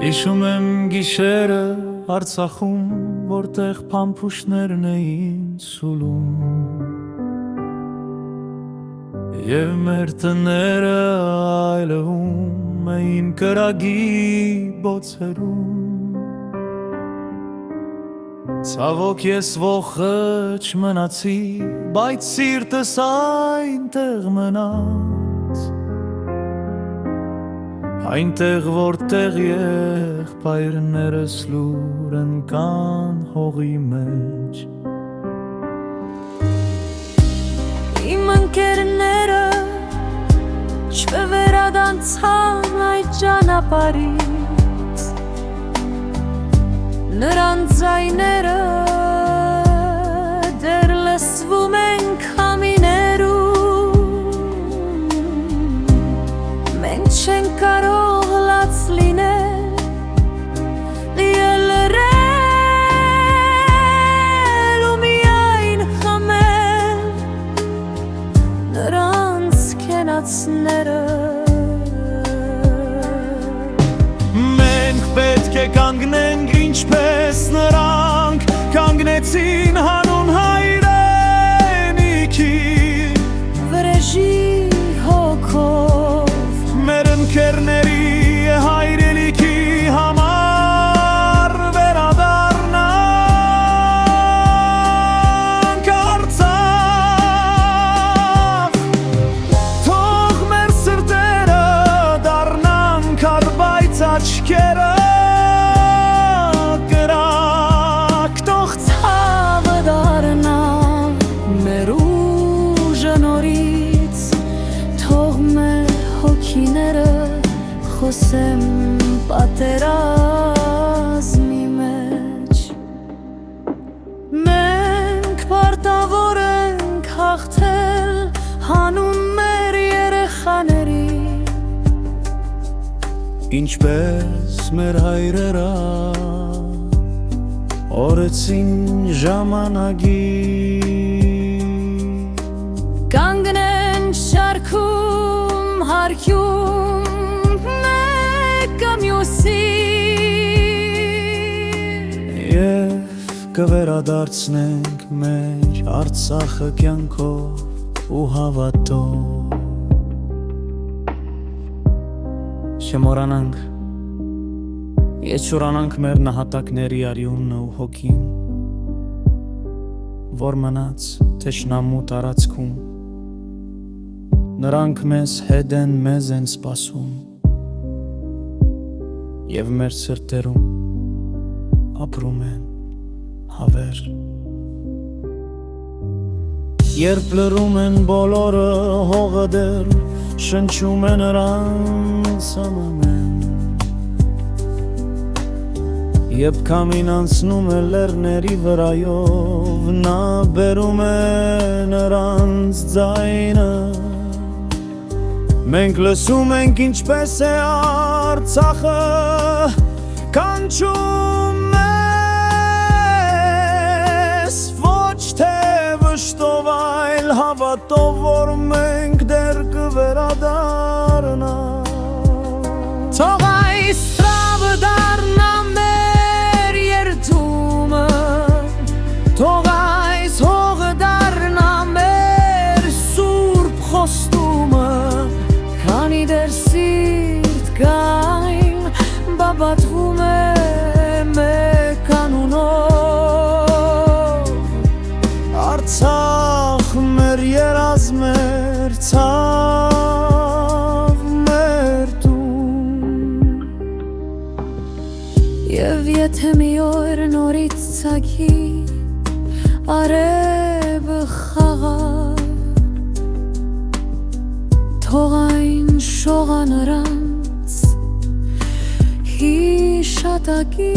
Հիշում եմ գիշերը Արցախում, որտեղ փամփուշտներն էին սուլում, և մեր տները այլվում էին կրագի բոցերում։ Ցավոք ես ոխը չմնացի, բայց սիրտս այնտեղ մնաց, այնտեղ որտեղ եղբայրներս լուր ընկան հողի մեջ։ Իմ ընկերները չվերադարձան այդ ճանապարհից, նրանց ձայները դեռ լսվում են քամիներում, մենք չենք կարող լաց լինել, ելրել ու միայն խմել նրանց կենացները։ Մենք պետք է կանգնենք ինչպես նրանք կանգնեցին հանուն հայրենիքի, Վրեժի հոգով մեր ընկերների հայրենիքի համար վերադառնանք Արցախ, թող մեր սրտերը դառնան քարբայծ աչքերը կրակ, թող ցավը դառնա մեր ուժը նորից, թող մեր հոգիները խոսեմ պատերազմի մեջ։ Մենք պարտավոր ենք հաղթել հանուն մեր երեխաների, ինչպես մեր հայրերը օրեցին ժամանակին, կանգնեն շարքում հարգյուն մեկը մյուսին, և կվերադարձնենք մեր Արցախը կյանքով ու հավատով։ Չմոռանանք, եչուրանանք մեր նահատակների արյունն ու հոգին, որ մնաց թշնամու տարածքում, նրանք մեզ հետ են, մեզ են սպասում, և մեր սրտերում ապրում են հավեր։ Երբ լռում են բոլորը, հողը դեռ շնչում է նրանց ամեն, երբ քամին անցնում է լեռների վրայով, նա բերում է նրանց ձայնը, մենք լսում ենք ինչպես է Արցախը կանչում մեզ, ոչ թե վշտով, այլ հավատով, որ մենք դեռ կվերադառնանք, թող այս ցավը դառնա մեր երդումը, թող այս հողը դառնա մեր սուրբ խոստումը, քանի դեռ սիրտ կային բաբատվում է մեկ անունով, Արցախ մեր երազ, մեր ցավ, մեր տուն։ Եվ եթե մի օր նորից ցակի արևը խաղա, թող այն շողա նրանց հիշատակի։